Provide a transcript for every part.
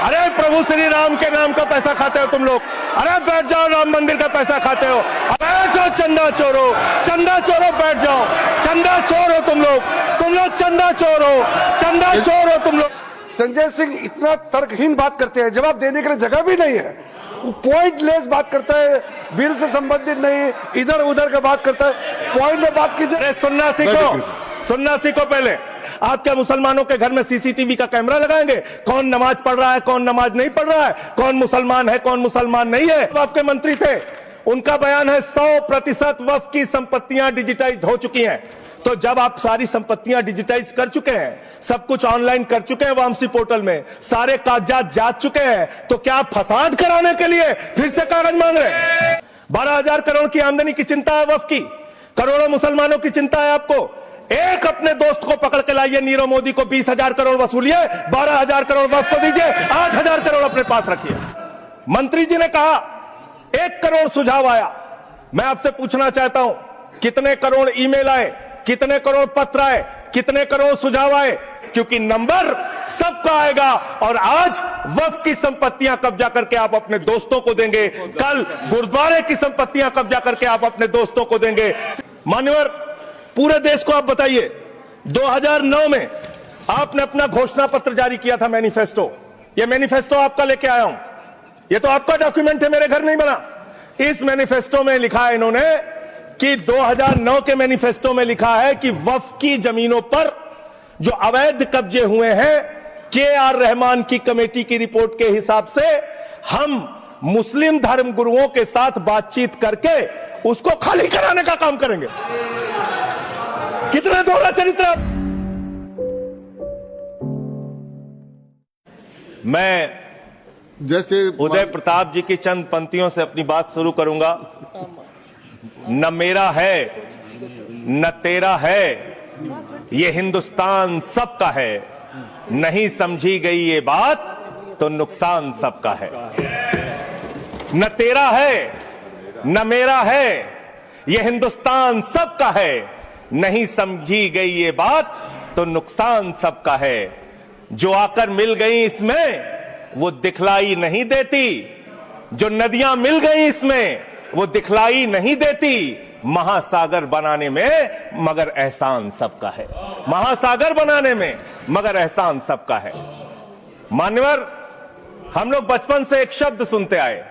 अरे प्रभु श्री राम के नाम का पैसा खाते हो तुम लोग। अरे बैठ जाओ, राम मंदिर का पैसा खाते हो। बैठ जाओ, चंदा चोरो, चंदा चोरो, बैठ जाओ। चंदा चोर हो तुम लोग चंदा चोर हो, चंदा चोर हो तुम लोग। संजय सिंह इतना तर्कहीन बात करते हैं, जवाब देने के लिए जगह भी नहीं है। वो पॉइंटलेस बात करता है, बिल से संबंधित नहीं, इधर उधर का बात करता है। पॉइंट में बात कीजिए। अरे सुनना सीखो पहले। आप क्या मुसलमानों के घर में सीसीटीवी का कैमरा लगाएंगे? कौन नमाज पढ़ रहा है, कौन नमाज नहीं पढ़ रहा है, कौन मुसलमान है, कौन मुसलमान नहीं है? आपके मंत्री थे, उनका बयान है 100% वक्फ की संपत्तियां डिजिटाइज हो चुकी हैं। तो जब आप सारी संपत्तियां डिजिटाइज कर चुके हैं, सब कुछ ऑनलाइन कर चुके हैं वामसी पोर्टल में, सारे कागजात जा चुके हैं, तो क्या आप फसाद कराने के लिए फिर से कागज मांग रहे हैं? 12,000 करोड़ की आमदनी की चिंता है वक्फ की, करोड़ों मुसलमानों की चिंता है आपको। एक अपने दोस्त को पकड़ के लाइए, नीरव मोदी को 20,000 करोड़ वसूलिए, 12,000 करोड़ वक्फ को दीजिए, 8,000 करोड़ अपने पास रखिए। मंत्री जी ने कहा 1 करोड़ सुझाव आया। मैं आपसे पूछना चाहता हूं, कितने करोड़ ईमेल आए, कितने करोड़ पत्र आए, कितने करोड़ सुझाव आए? क्योंकि नंबर सबका आएगा। और आज वक्फ की संपत्तियां कब्जा करके आप अपने दोस्तों को देंगे, कल गुरुद्वारे की संपत्तियां कब्जा करके आप अपने दोस्तों को देंगे। मान्यवर, पूरे देश को आप बताइए, 2009 में आपने अपना घोषणा पत्र जारी किया था, मैनिफेस्टो। ये मैनिफेस्टो आपका लेके आया हूं, ये तो आपका डॉक्यूमेंट है, मेरे घर नहीं बना। इस मैनिफेस्टो में लिखा है इन्होंने कि 2009 के मैनिफेस्टो में लिखा है कि वक्फ की जमीनों पर जो अवैध कब्जे हुए हैं, के.आर. रहमान की कमेटी की रिपोर्ट के हिसाब से हम मुस्लिम धर्म गुरुओं के साथ बातचीत करके उसको खाली कराने का काम करेंगे। कितना दोहरा चरित्र। मैं जैसे उदय प्रताप जी की चंद पंक्तियों से अपनी बात शुरू करूंगा। न मेरा है न तेरा है, ये हिंदुस्तान सबका है, नहीं समझी गई ये बात तो नुकसान सबका है। न तेरा है न मेरा है, ये हिंदुस्तान सबका है, नहीं समझी गई ये बात तो नुकसान सबका है। जो आकर मिल गई इसमें वो दिखलाई नहीं देती, जो नदियां मिल गई इसमें वो दिखलाई नहीं देती। महासागर बनाने में मगर एहसान सबका है, महासागर बनाने में मगर एहसान सबका है। मान्यवर, हम लोग बचपन से एक शब्द सुनते आए,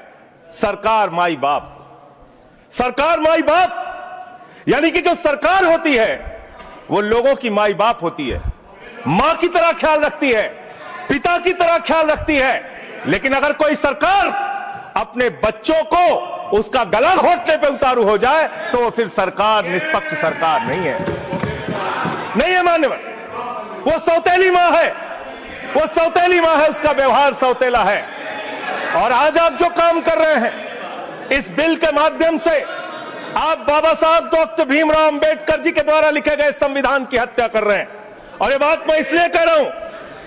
सरकार माई बाप। सरकार माई बाप यानी कि जो सरकार होती है वो लोगों की माई बाप होती है, मां की तरह ख्याल रखती है, पिता की तरह ख्याल रखती है। लेकिन अगर कोई सरकार अपने बच्चों को उसका गला घोटने पे उतारू हो जाए तो वो फिर सरकार निष्पक्ष सरकार नहीं है, नहीं है मान्यवर। वो सौतेली मां है, वो सौतेली मां है, उसका व्यवहार सौतेला है। और आज आप जो काम कर रहे हैं इस बिल के माध्यम से, आप बाबा साहब डॉक्टर भीमराव अंबेडकर जी के द्वारा लिखे गए संविधान की हत्या कर रहे हैं। और ये बात मैं इसलिए कह रहा हूं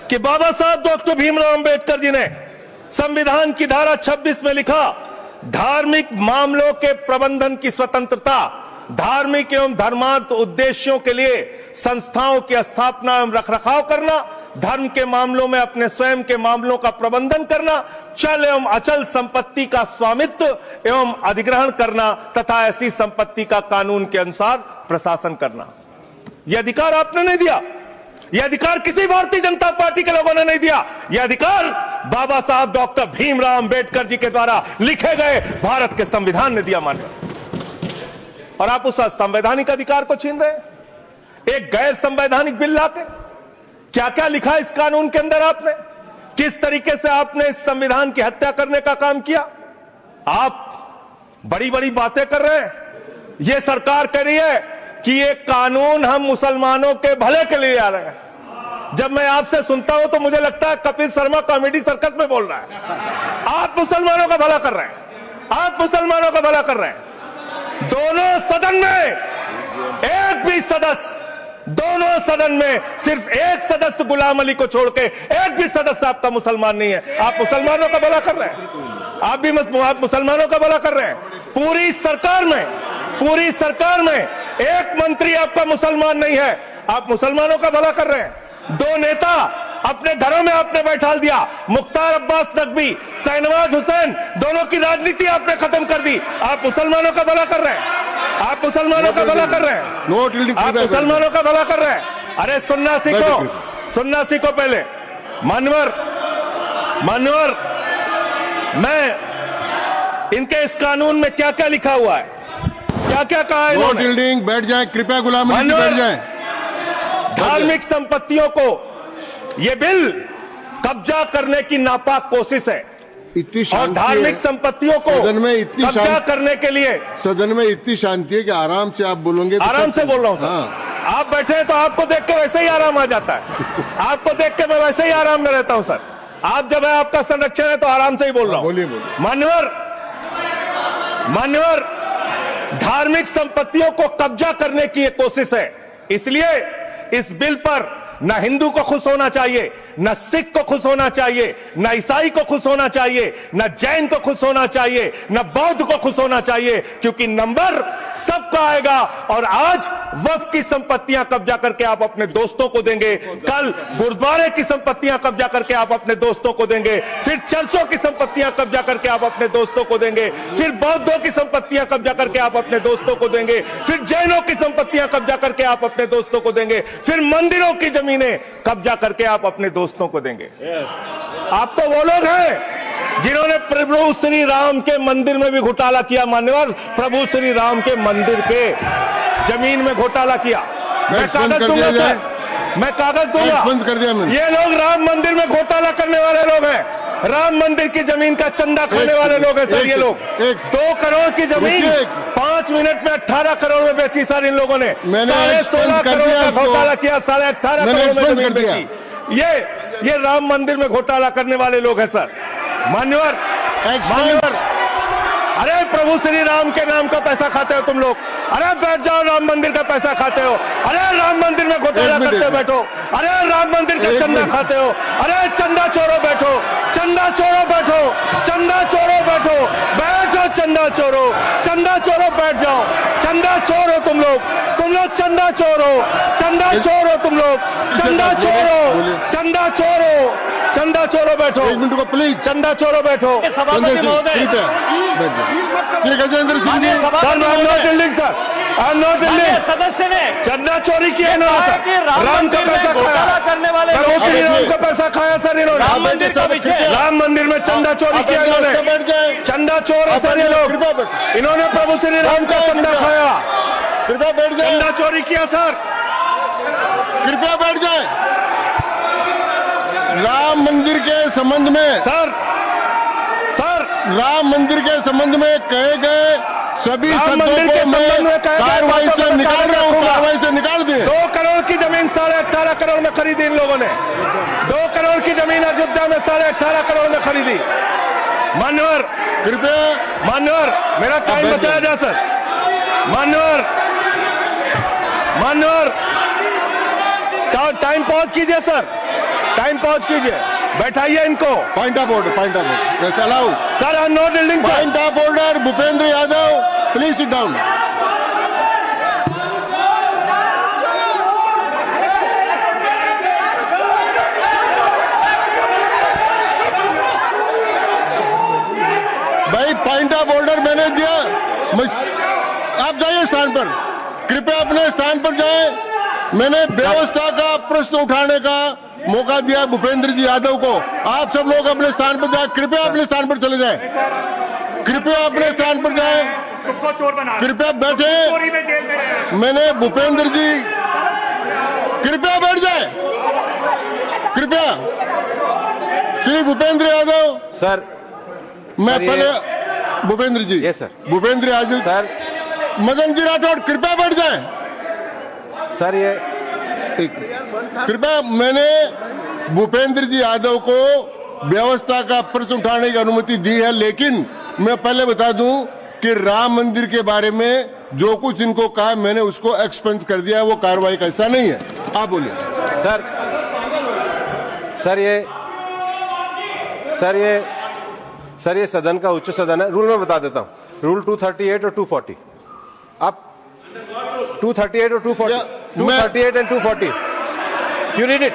कि बाबा साहब डॉक्टर भीमराव अंबेडकर जी ने संविधान की धारा 26 में लिखा, धार्मिक मामलों के प्रबंधन की स्वतंत्रता, धार्मिक एवं धर्मार्थ उद्देश्यों के लिए संस्थाओं की स्थापना एवं रखरखाव करना, धर्म के मामलों में अपने स्वयं के मामलों का प्रबंधन करना, चल एवं अचल संपत्ति का स्वामित्व एवं अधिग्रहण करना तथा ऐसी संपत्ति का कानून के अनुसार प्रशासन करना। यह अधिकार आपने नहीं दिया, यह अधिकार किसी भारतीय जनता पार्टी के लोगों ने नहीं दिया। यह अधिकार बाबा साहब डॉक्टर भीमराव अंबेडकर जी के द्वारा लिखे गए भारत के संविधान ने दिया। मान्य, और आप उस संवैधानिक अधिकार को छीन रहे हैं एक गैर संवैधानिक बिल लाके। क्या क्या लिखा इस कानून के अंदर आपने, किस तरीके से आपने इस संविधान की हत्या करने का काम किया। आप बड़ी बड़ी बातें कर रहे हैं। यह सरकार कह रही है कि ये कानून हम मुसलमानों के भले के लिए आ रहे हैं। जब मैं आपसे सुनता हूं तो मुझे लगता है कपिल शर्मा कॉमेडी सर्कस में बोल रहा है। आप मुसलमानों का भला कर रहे हैं, आप मुसलमानों का भला कर रहे हैं। दोनों सदन में एक भी सदस्य, दोनों सदन में सिर्फ एक सदस्य गुलाम अली को छोड़ के एक भी सदस्य आपका मुसलमान नहीं है। आप मुसलमानों का भला कर रहे हैं, आप मुसलमानों का भला कर रहे हैं। पूरी सरकार में एक मंत्री आपका मुसलमान नहीं है, आप मुसलमानों का भला कर रहे हैं। 2 नेता अपने घरों में आपने बैठा दिया। मुख्तार अब्बास नकवी, शाहनवाज हुसैन, दोनों की राजनीति आपने खत्म कर दी। आप मुसलमानों का भला कर रहे हैं, आप मुसलमानों का भला कर रहे हैं, आप मुसलमानों का भला कर रहे हैं। अरे सुनना सीखो पहले। मानवर, मैं इनके इस कानून में क्या क्या लिखा हुआ है, क्या क्या कहा है इन्होंने। बिल्डिंग बैठ जाए, कृपया गुलाम अली जी बैठ जाए। धार्मिक संपत्तियों को ये बिल कब्जा करने की नापाक कोशिश है। इतनी और शांति धार्मिक संपत्तियों को सदन में इतनी कब्जा करने के लिए सदन में इतनी शांति है कि आराम से आप बोलोगे तो आराम से बोल रहा हूं सर। हाँ। आप बैठे हैं तो आपको देख के वैसे ही आराम आ जाता है। आपको देख के मैं वैसे ही आराम में रहता हूं सर। आप जब है आपका संरक्षण है तो आराम से ही बोल रहा हूं। बोलिए। मान्यवर, धार्मिक संपत्तियों को कब्जा करने की एक कोशिश है। इसलिए इस बिल पर न हिंदू को खुश होना चाहिए, न सिख को खुश होना चाहिए, न ईसाई को खुश होना चाहिए, न जैन को खुश होना चाहिए, न बौद्ध को खुश होना चाहिए, क्योंकि नंबर सबका आएगा। और आज वक्फ की संपत्तियां कब्जा करके आप अपने दोस्तों को देंगे, कल गुरुद्वारे की संपत्तियां कब्जा करके आप अपने दोस्तों को देंगे, फिर चर्चों की संपत्तियां कब्जा करके आप अपने दोस्तों को देंगे, फिर बौद्धों की संपत्तियां कब्जा करके आप अपने दोस्तों को देंगे, फिर जैनों की संपत्तियां कब्जा करके आप अपने दोस्तों को देंगे, फिर मंदिरों की जमीनें कब्जा करके आप अपने दोस्तों को देंगे। आप तो वो लोग हैं जिन्होंने प्रभु श्री राम के मंदिर में भी घोटाला किया। मान्यवर, प्रभु श्री राम के मंदिर के जमीन में घोटाला किया। मैं कागज दूंगा सर, मैं कागज दूंगा। कर दिया मैंने। ये लोग राम मंदिर में घोटाला करने वाले लोग हैं, राम मंदिर की जमीन का चंदा खाने वाले लोग हैं सर। ये लोग 2 करोड़ की जमीन 5 मिनट में 18 करोड़ में बेची सर इन लोगों ने। 16.5 करोड़ का घोटाला किया, 18.5 करोड़ में जमीन बेची। ये राम मंदिर में घोटाला करने वाले लोग हैं सर। मान्यवर, अरे प्रभु श्री राम के नाम का पैसा खाते हो तुम लोग। अरे बैठ जाओ, राम मंदिर का पैसा खाते हो। अरे राम मंदिर में घोटाला करते बैठो। अरे राम मंदिर का चंदा खाते हो। अरे चंदा चोरो बैठो, चंदा चोरो बैठो, चंदा चोरो बैठो, बैठो चंदा चोरो, चंदा चोरो बैठ जाओ। चंदा चोर हो तुम लोग चंदा चोर हो, चंदा चोर हो तुम लोग, चंदा चोरो, चंदा चोरो, चंदा चोरो बैठो। 1 मिनट को प्लीज। चंदा चोरो बैठो। सभापति महोदय, श्री गजेंद्र सिंह जी। सदस्य ने चंदा चोरी किया इन्होंने, राम का पैसा खाया करने वाले प्रभु श्री राम का पैसा खाया सर इन्होंने। राम मंदिर का विषय, राम मंदिर में चंदा चोरी किया इन्होंने। चंदा चोर है सर ये लोग। इन्होंने प्रभु श्री राम का चंदा खाया। कृपया बैठ जाए। चंदा चोरी किया सर। कृपया बैठ जाए। राम मंदिर के संबंध में सर राम मंदिर के संबंध में कहे गए सभी शब्दों को मैं कार्रवाई से निकाल रहा हूं, कार्रवाई से निकाल दिए। 2 करोड़ की जमीन 18.5 करोड़ में खरीदी इन लोगों ने। 2 करोड़ की जमीन अयोध्या में 18.5 करोड़ में खरीदी। मान्यवर, कृपया मेरा टाइम बचाया जाए सर। मान्यवर, टाइम पॉज कीजिए सर, टाइम पॉज कीजिए, बैठाइए इनको। Point of order allow sir. I am not yielding sir. Point of order Bhupendra Yadav, please sit down. भाई पॉइंट ऑफ ऑर्डर मैंने दिया, आप जाइए स्थान पर, कृपया अपने स्थान पर जाएं। मैंने व्यवस्था का प्रश्न उठाने का मौका दिया भूपेंद्र जी यादव को। आप सब लोग अपने स्थान पर जाएं, कृपया अपने स्थान पर चले जाएं, कृपया अपने स्थान पर जाएं, कृपया बैठे। मैंने भूपेंद्र जी, कृपया बैठ जाए, कृपया। श्री भूपेंद्र यादव सर, मैं पहले Bhupendra ji, yes sir, Bhupendra Yadav sir, Madan ji Rathore कृपया बैठ जाएं सर। ये कृपया, मैंने भूपेंद्र जी यादव को व्यवस्था का प्रश्न उठाने की अनुमति दी है, लेकिन मैं पहले बता दूं कि राम मंदिर के बारे में जो कुछ इनको कहा मैंने उसको एक्सपेंस कर दिया है, वो कार्रवाई का हिस्सा नहीं है। आप बोलिए सर। ये सदन का उच्च सदन है। रूल में बता देता हूं, रूल 238 और 240। आप 238 और 240, 238 and 240, you read it.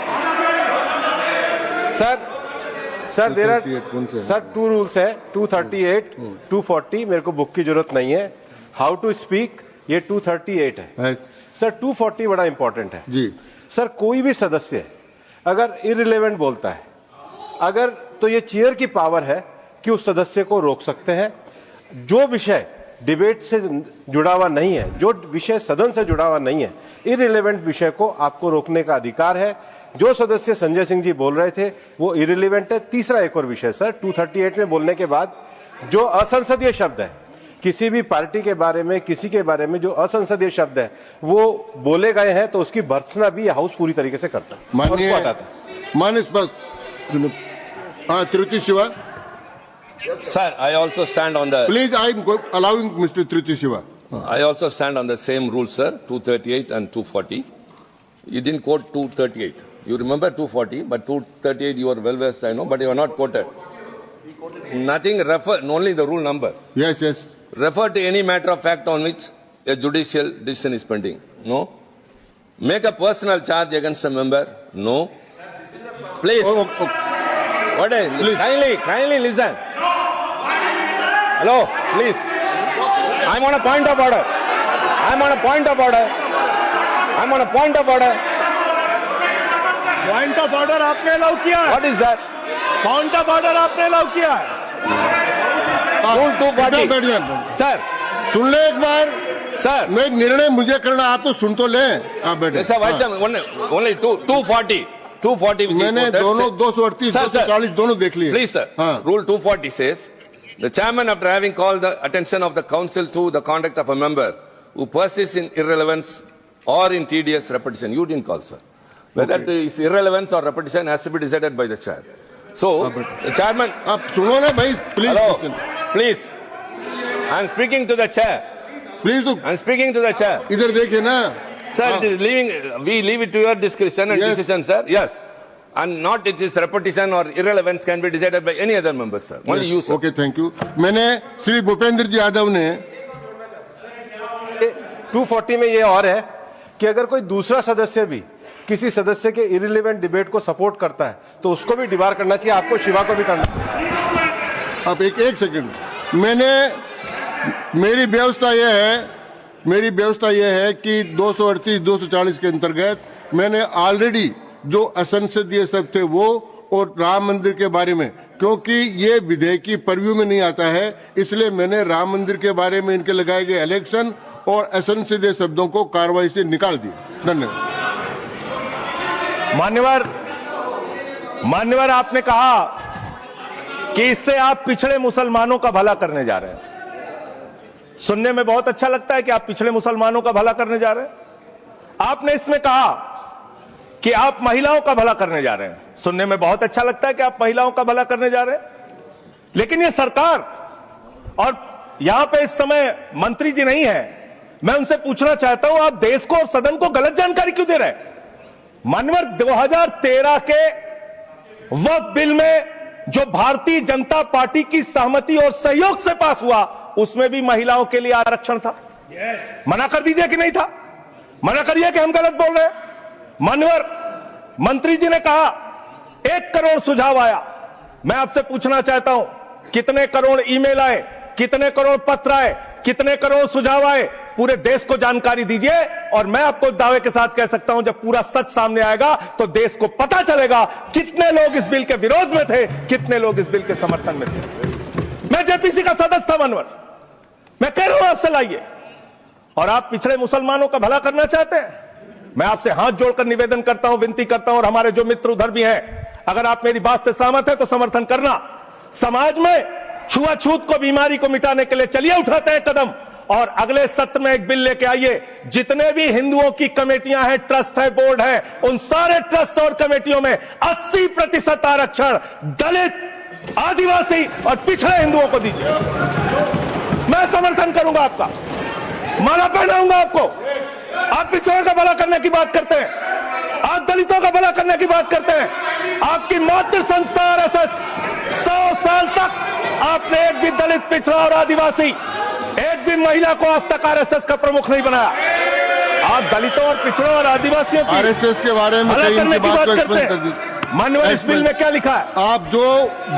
Sir there are 238 कौन से हैं? सर 2 रूल्स है, 238, 240। मेरे को बुक की जरूरत नहीं है। हाउ टू स्पीक ये 238 है। सर 240 बड़ा इंपॉर्टेंट है जी। सर कोई भी सदस्य अगर इररिलेवेंट बोलता है अगर तो ये चेयर की पावर है कि उस सदस्य को रोक सकते हैं। जो विषय डिबेट से जुड़ा हुआ नहीं है, जो विषय सदन से जुड़ा हुआ नहीं है, इररिलेवेंट विषय को आपको रोकने का अधिकार है। जो सदस्य संजय सिंह जी बोल रहे थे वो इररिलेवेंट है। तीसरा एक और विषय सर 238 में बोलने के बाद जो असंसदीय शब्द है किसी भी पार्टी के बारे में, किसी के बारे में जो असंसदीय शब्द है वो बोले गए हैं तो उसकी भर्त्सना भी हाउस पूरी तरीके से करता है। माननीय स्पष्ट हाँ Trichy Shiva Sir, I also stand on the. Please I am allowing mister Trichy Shiva I also stand on the same rule, sir. 238 and 240. You didn't quote 238. You remember 240, but 238 you are well versed, I know, but you are not quoted. Nothing refer, only the rule number. Yes yes Refer to any matter of fact on which a judicial decision is pending. No. Make a personal charge against a member. No. Please. What is? Please. Kindly listen. Hello, please. I'm on a point of order. I'm on a point of order. I'm on a point of order. Point of order आपने allow किया है। What is that? Point of order आपने allow किया है। Rule 240. बैठ जाए Sir, सुन ले एक बार sir. मैं एक निर्णय मुझे करना आप तो सुन तो लें आप बैठे Mr. Vice Chairman, only 240. 240. which is मैंने quoted, दोनों say- 238 Sir, sir. 240 दोनों देख लिए Please, sir. हाँ Rule 240 says, the chairman, after having called the attention of the council to the conduct of a member who persists in irrelevance or in tedious repetition, you didn't call, sir. Whether it is irrelevance or repetition has to be decided by the chair. So, the chairman. आप सुनो ना भाई please Hello, please. I am speaking to the chair. Please तो I am speaking to the chair. इधर देखिए ना Sir, it is we leave it to your discretion and Yes. decision, sir. Yes. And not it is repetition or irrelevance can be decided by any other member, sir. Only you, sir. Okay thank you मैंने श्री भूपेंद्र जी यादव ने 240 में ये और है कि अगर कोई दूसरा सदस्य भी किसी सदस्य के इररिलेवेंट डिबेट को सपोर्ट करता है तो उसको भी डिबार करना चाहिए। आपको शिवा को भी करना चाहिए। अब एक सेकंड मैंने मेरी व्यवस्था यह है कि 238 240 के अंतर्गत मैंने ऑलरेडी जो असंसदीय शब्द थे वो और राम मंदिर के बारे में क्योंकि ये विधेयक की परव्यू में नहीं आता है इसलिए मैंने राम मंदिर के बारे में इनके लगाए गए इलेक्शन और असंसदीय शब्दों को कार्रवाई से निकाल दिया। धन्यवाद। मान्यवर आपने कहा कि इससे आप पिछड़े मुसलमानों का भला करने जा रहे हैं। सुनने में बहुत अच्छा लगता है कि आप पिछड़े मुसलमानों का भला करने जा रहे हैं। आपने इसमें कहा कि आप महिलाओं का भला करने जा रहे हैं। सुनने में बहुत अच्छा लगता है कि आप महिलाओं का भला करने जा रहे हैं, लेकिन ये सरकार और यहां पे इस समय मंत्री जी नहीं है, मैं उनसे पूछना चाहता हूं आप देश को और सदन को गलत जानकारी क्यों दे रहे हैं? मानवर 2013 के वक्फ बिल में जो भारतीय जनता पार्टी की सहमति और सहयोग से पास हुआ उसमें भी महिलाओं के लिए आरक्षण था। मना कर दीजिए कि नहीं था? मना करिए कि हम गलत बोल रहे हैं। मानवर मंत्री जी ने कहा 1 करोड़ सुझाव आया। मैं आपसे पूछना चाहता हूं कितने करोड़ ईमेल आए, कितने करोड़ पत्र आए, कितने करोड़ सुझाव आए? पूरे देश को जानकारी दीजिए और मैं आपको दावे के साथ कह सकता हूं जब पूरा सच सामने आएगा तो देश को पता चलेगा कितने लोग इस बिल के विरोध में थे, कितने लोग इस बिल के समर्थन में थे। मैं जेपीसी का सदस्य था मानवर, मैं कह रहा हूं आपसे लाइए। और आप पिछड़े मुसलमानों का भला करना चाहते हैं? मैं आपसे हाथ जोड़कर निवेदन करता हूं, विनती करता हूं, और हमारे जो मित्र उधर भी हैं, अगर आप मेरी बात से सहमत है तो समर्थन करना। समाज में छुआछूत को, बीमारी को मिटाने के लिए चलिए उठाते हैं कदम और अगले सत्र में एक बिल लेके आइए। जितने भी हिंदुओं की कमेटियां हैं, ट्रस्ट है, बोर्ड है, उन सारे ट्रस्ट और कमेटियों में 80% आरक्षण दलित, आदिवासी और पिछड़े हिंदुओं को दीजिए। मैं समर्थन करूंगा आपका, माला पहनाऊंगा आपको। आप पिछड़ों का भला करने की बात करते हैं, आप दलितों का भला करने की बात करते हैं। आपकी मातृ संस्था आरएसएस 100 साल तक आपने एक भी दलित, पिछड़ा और आदिवासी, एक भी महिला को आज तक आरएसएस का प्रमुख नहीं बनाया। आप दलितों और पिछड़ों और आदिवासियों की आरएसएस के बारे में भला कई करने इनकी की बात बात को करते एक्सप्लेन कर हैं। दी। मान्यवर इस बिल में क्या लिखा है? आप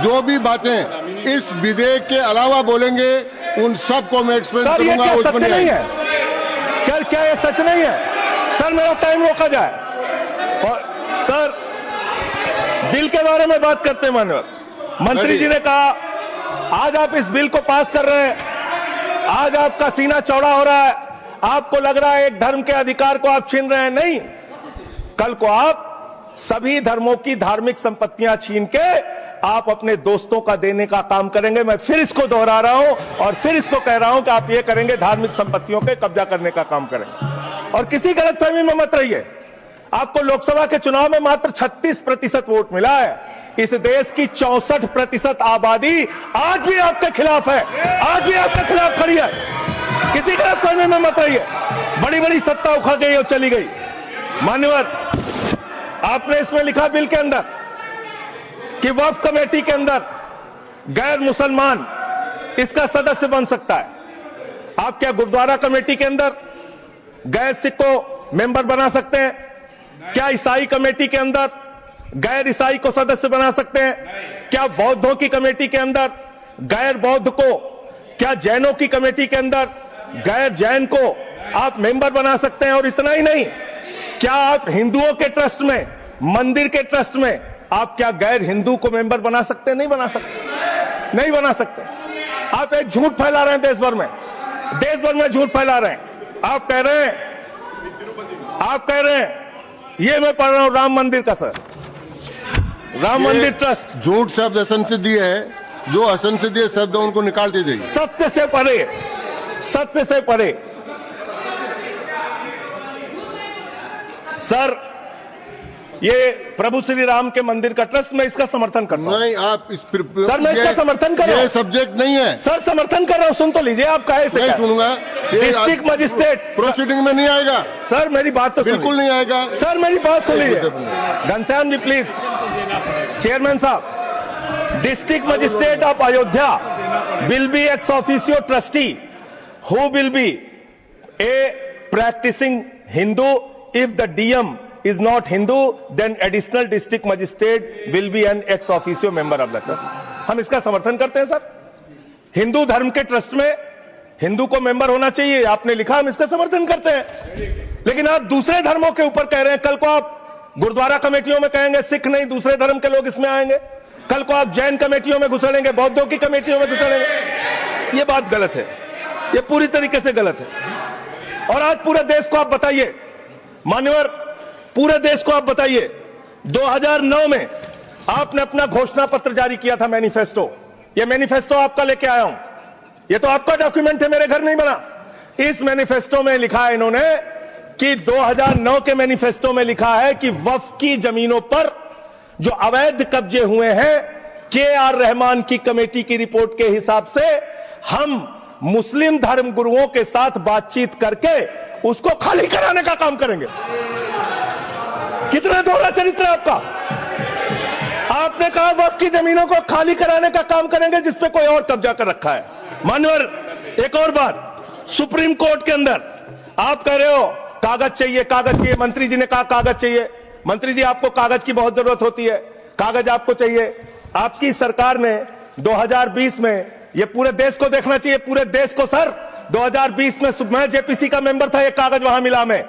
जो भी बातें इस विधेयक के अलावा बोलेंगे उन सबको मैं एक्सप्लेन सर ये करूंगा। क्या उस पर सत्य नहीं है? क्या ये सच नहीं है? सर मेरा टाइम रोका जाए। और सर बिल के बारे में बात करते हैं मान्यवर। मंत्री जी ने कहा आज आप इस बिल को पास कर रहे हैं, आज आपका सीना चौड़ा हो रहा है, आपको लग रहा है एक धर्म के अधिकार को आप छीन रहे हैं। नहीं, कल को आप सभी धर्मों की धार्मिक संपत्तियां छीन के आप अपने दोस्तों का देने का काम करेंगे। मैं फिर इसको दोहरा रहा हूं और फिर इसको कह रहा हूं कि आप ये करेंगे, धार्मिक संपत्तियों के कब्जा करने का काम करेंगे। और किसी गलतफहमी में मत रहिए। आपको लोकसभा के चुनाव में मात्र 36% वोट मिला है। इस देश की 64% आबादी आज भी आपके खिलाफ है, आज भी आपके खिलाफ खड़ी है। किसी गलतफहमी में मत रहिए। बड़ी बड़ी सत्ता उखड़ गई और चली गई। मान्यवर आपने इसमें लिखा बिल के अंदर कि वक्फ कमेटी के अंदर गैर मुसलमान इसका सदस्य बन सकता है। आप क्या गुरुद्वारा कमेटी के अंदर गैर सिख को मेंबर बना सकते हैं? क्या ईसाई कमेटी के अंदर गैर ईसाई को सदस्य बना सकते हैं? क्या बौद्धों की कमेटी के अंदर गैर बौद्ध को, क्या जैनों की कमेटी के अंदर गैर जैन को आप मेंबर बना सकते हैं? और इतना ही नहीं, क्या आप हिंदुओं के ट्रस्ट में, मंदिर के ट्रस्ट में आप क्या गैर हिंदू को मेंबर बना सकते हैं? नहीं बना सकते, नहीं बना सकते। आप एक झूठ फैला रहे हैं देश भर में झूठ फैला रहे हैं। आप कह रहे हैं ये मैं पढ़ रहा हूं राम मंदिर का, सर राम मंदिर ट्रस्ट। झूठ शब्द असंसदीय है, जो असंसदीय शब्द है उनको निकाल दीजिए। सत्य से परे, सत्य से परे। सर ये प्रभु श्री राम के मंदिर का ट्रस्ट, मैं इसका समर्थन करता हूं। नहीं, आप सर मैं इसका समर्थन कर रहा हूं। ये सब्जेक्ट नहीं है सर, समर्थन कर रहा हूं। सुन तो लीजिए, आप कहे से नहीं सुनूंगा। डिस्ट्रिक्ट मजिस्ट्रेट प्रोसीडिंग में नहीं आएगा। सर मेरी बात तो बिल्कुल नहीं आएगा। सर मेरी बात सुन लीजिए। घनश्याम जी प्लीज, चेयरमैन साहब, district magistrate of Ayodhya will be ex officio trustee who will be a practising Hindu. If the DM is not Hindu, then additional district magistrate will be an ex officio member of the trust. हम इसका समर्थन करते हैं sir. Hindu धर्म के trust में हिंदू को member होना चाहिए, आपने लिखा, हम इसका समर्थन करते हैं। लेकिन आप दूसरे धर्मों के ऊपर कह रहे हैं। कल को आप गुरुद्वारा कमेटियों में कहेंगे सिख नहीं, दूसरे धर्म के लोग इसमें आएंगे। कल को आप जैन कमेटियों में घुसड़ेंगे, बौद्धों की कमेटियों में घुसड़ेंगे। ये बात गलत है, ये पूरी तरीके से गलत है। और आज पूरे देश को आप बताइए मान्यवर, पूरे देश को आप बताइए, 2009 में आपने अपना घोषणा पत्र जारी किया था, मैनिफेस्टो। ये मैनिफेस्टो आपका लेके आया हूं, ये तो आपका डॉक्यूमेंट है, मेरे घर नहीं बना। इस मैनिफेस्टो में लिखा है इन्होंने कि 2009 के मैनिफेस्टो में लिखा है कि वक्फ की जमीनों पर जो अवैध कब्जे हुए हैं, के.आर. रहमान की कमेटी की रिपोर्ट के हिसाब से हम मुस्लिम धर्म गुरुओं के साथ बातचीत करके उसको खाली कराने का काम करेंगे। कितना दोहरा चरित्र है आपका। आपने कहा वक्फ की जमीनों को खाली कराने का काम करेंगे जिसपे कोई और कब्जा कर रखा है। मान्यवर एक और बात, सुप्रीम कोर्ट के अंदर आप कह रहे हो कागज चाहिए, कागज चाहिए। मंत्री जी ने कहा कागज चाहिए। मंत्री जी आपको कागज की बहुत जरूरत होती है, कागज आपको चाहिए। आपकी सरकार ने 2020 में, ये पूरे देश को देखना चाहिए, पूरे देश को सर, 2020 में मैं जेपीसी का मेंबर था, एक कागज वहां मिला। मैं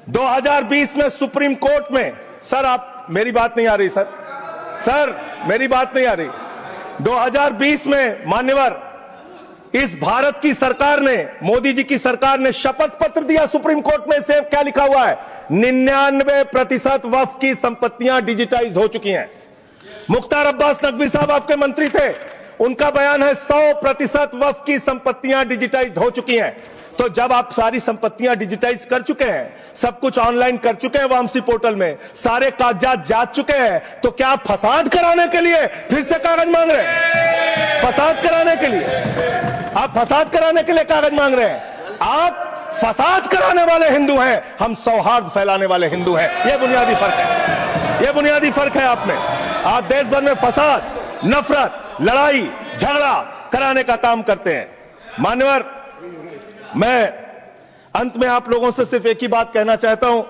2020 में सुप्रीम कोर्ट में, सर आप, मेरी बात नहीं आ रही सर, सर मेरी बात नहीं आ रही। 2020 में मान्यवर इस भारत की सरकार ने, मोदी जी की सरकार ने शपथ पत्र दिया सुप्रीम कोर्ट में। से क्या लिखा हुआ है? 99% वक्फ की संपत्तियां डिजिटाइज हो चुकी हैं। मुख्तार अब्बास नकवी साहब आपके मंत्री थे, उनका बयान है 100% वक्फ की संपत्तियां डिजिटाइज हो चुकी हैं। तो जब आप सारी संपत्तियां डिजिटाइज कर चुके हैं, सब कुछ ऑनलाइन कर चुके हैं वामसी पोर्टल में, सारे कागजात जांच चुके हैं, तो क्या आप फसाद कराने के लिए फिर से कागज मांग रहे हैं? फसाद कराने के लिए आप फसाद कराने के लिए कागज मांग रहे हैं। आप फसाद कराने वाले हिंदू हैं, हम सौहार्द फैलाने वाले हिंदू हैं। यह बुनियादी फर्क है, यह बुनियादी फर्क है आप में। आप देश भर में फसाद, नफरत, लड़ाई झगड़ा कराने का काम करते हैं। मान्यवर, मैं अंत में आप लोगों से सिर्फ एक ही बात कहना चाहता हूं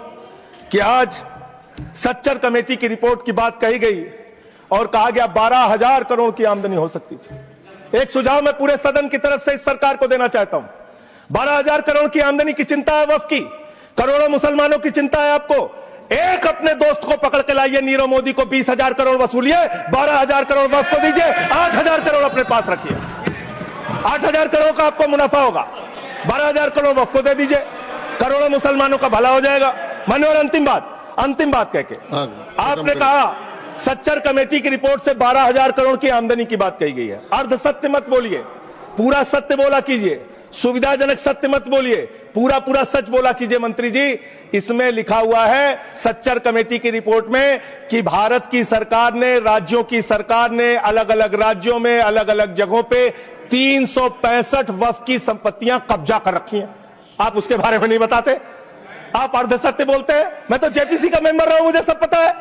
कि आज सच्चर कमेटी की रिपोर्ट की बात कही गई और कहा गया 12,000 करोड़ की आमदनी हो सकती थी। एक सुझाव मैं पूरे सदन की तरफ से इस सरकार को देना चाहता हूं। 12,000 करोड़ की आमदनी की चिंता है वक्फ की, करोड़ों मुसलमानों की चिंता है आपको। एक अपने दोस्त को पकड़ के लाइए, नीरव मोदी को 20,000 करोड़ वसूलिए, 12,000 करोड़ वक्फ को दीजिए, 8,000 करोड़ अपने पास रखिए। 8,000 करोड़ का आपको मुनाफा होगा, 12,000 करोड़ वक्फ को दे दीजिए, करोड़ों मुसलमानों का भला हो जाएगा। मान्यवर, अंतिम बात कह के आपने कहा सच्चर कमेटी की रिपोर्ट से 12,000 करोड़ की आमदनी की बात कही गई है। अर्ध सत्य मत बोलिए, पूरा सत्य बोला कीजिए। सुविधाजनक सत्य मत बोलिए, पूरा सच बोला कीजिए। मंत्री जी, इसमें लिखा हुआ है सच्चर कमेटी की रिपोर्ट में कि भारत की सरकार ने, राज्यों की सरकार ने अलग अलग राज्यों में अलग अलग जगहों पे 365 वक्फ की संपत्तियां कब्जा कर रखी हैं। आप उसके बारे में नहीं बताते, आप अर्ध सत्य बोलते हैं। मैं तो जेपीसी का मेंबर रहा हूं, मुझे सब पता है।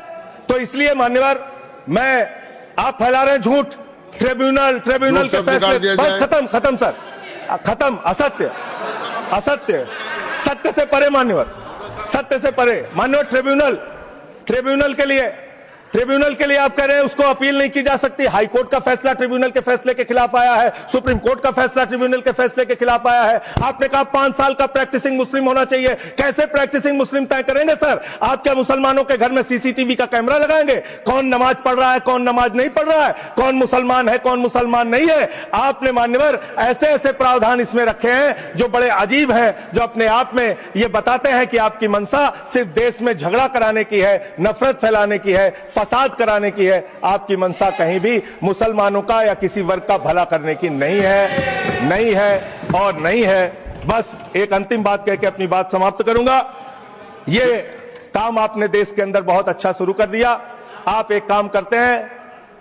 तो इसलिए मान्यवर, आप फैला रहे हैं झूठ। ट्रिब्यूनल के फैसले, बस खत्म सर, खत्म। असत्य, सत्य से परे मान्यवर, सत्य से परे मान्यवर। ट्रिब्यूनल के लिए आप कह रहे हैं उसको अपील नहीं की जा सकती। हाई कोर्ट का फैसला ट्रिब्यूनल के फैसले के खिलाफ आया है, सुप्रीम कोर्ट का फैसला ट्रिब्यूनल के फैसले के खिलाफ आया है। आपने कहा 5 साल का प्रैक्टिसिंग मुस्लिम होना चाहिए। कैसे प्रैक्टिसिंग मुस्लिम तय करेंगे सर? आप क्या मुसलमानों के घर में सीसीटीवी का कैमरा लगाएंगे? कौन नमाज पढ़ रहा है, कौन नमाज नहीं पढ़ रहा है, कौन मुसलमान है, कौन मुसलमान नहीं है? आपने मान्यवर ऐसे प्रावधान इसमें रखे हैं जो बड़े अजीब हैं, जो अपने आप में ये बताते हैं कि आपकी मंशा सिर्फ देश में झगड़ा कराने की है, नफरत फैलाने की है, फसाद कराने की है। आपकी मंशा कहीं भी मुसलमानों का या किसी वर्ग का भला करने की नहीं है। बस एक अंतिम बात कह के अपनी बात समाप्त करूंगा। ये काम आपने देश के अंदर बहुत अच्छा शुरू कर दिया। आप एक काम करते हैं,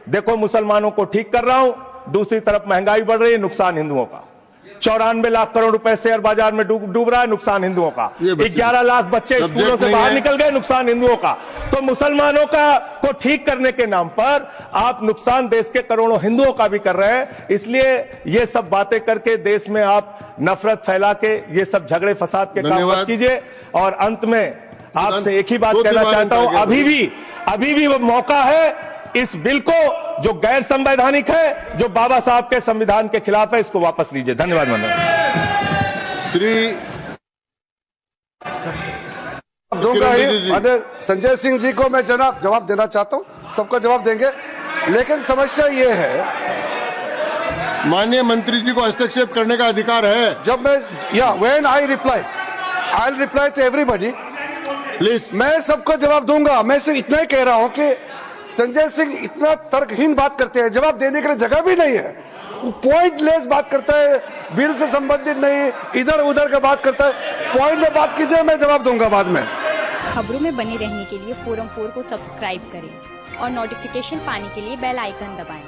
देखो मुसलमानों को ठीक कर रहा हूं, दूसरी तरफ महंगाई बढ़ रही है, नुकसान हिंदुओं का। 94 लाख करोड़ रुपए शेयर बाजार में डूब रहा है, नुकसान हिंदुओं का। 11 लाख बच्चे स्कूलों से बाहर निकल गए, नुकसान हिंदुओं का। तो मुसलमानों को ठीक करने के नाम पर आप नुकसान देश के करोड़ों हिंदुओं का भी कर रहे हैं। इसलिए ये सब बातें करके देश में आप नफरत फैला के ये सब झगड़े फसाद के काम मत कीजिए। और अंत में आपसे एक ही बात कहना चाहता हूं, अभी भी वो मौका है इस बिल को, जो गैर संवैधानिक है, जो बाबा साहब के संविधान के खिलाफ है, इसको वापस लीजिए। धन्यवाद। दूंगा ही। संजय सिंह जी को मैं जवाब देना चाहता हूं, सबका जवाब देंगे, लेकिन समस्या ये है, माननीय मंत्री जी को हस्तक्षेप करने का अधिकार है। जब मैं when I reply to everybody, please. मैं सबको जवाब दूंगा। मैं सिर्फ इतना ही कह रहा हूं कि संजय सिंह इतना तर्कहीन बात करते हैं, जवाब देने के लिए जगह भी नहीं है। वो पॉइंटलेस बात करता है, बिल से संबंधित नहीं, इधर उधर का बात करता है। पॉइंट में बात कीजिए, मैं जवाब दूंगा बाद में। खबरों में बने रहने के लिए फोरम 4 को सब्सक्राइब करें और नोटिफिकेशन पाने के लिए बेल आइकन दबाएं।